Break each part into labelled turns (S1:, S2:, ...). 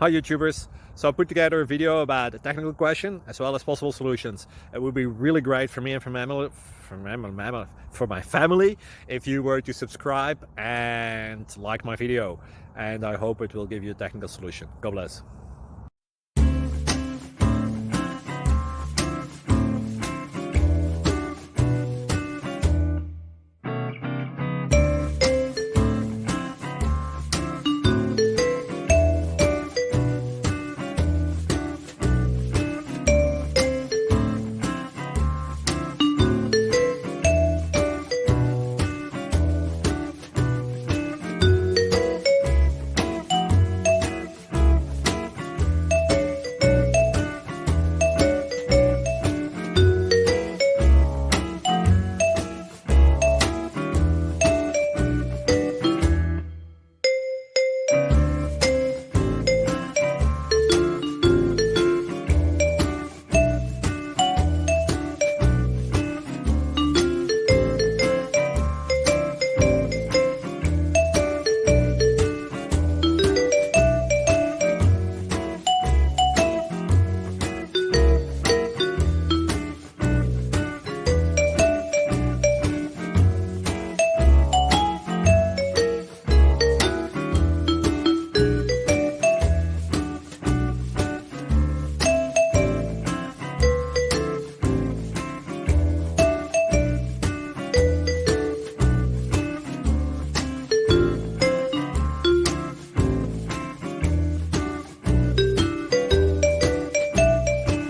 S1: Hi YouTubers! So I put together a video about a technical question as well as possible solutions. It would be really great for me and for my family if you were to subscribe and like my video, and I hope it will give you a technical solution. God bless.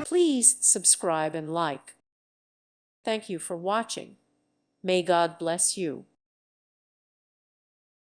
S2: Please subscribe and like. Thank you for watching. May God bless you.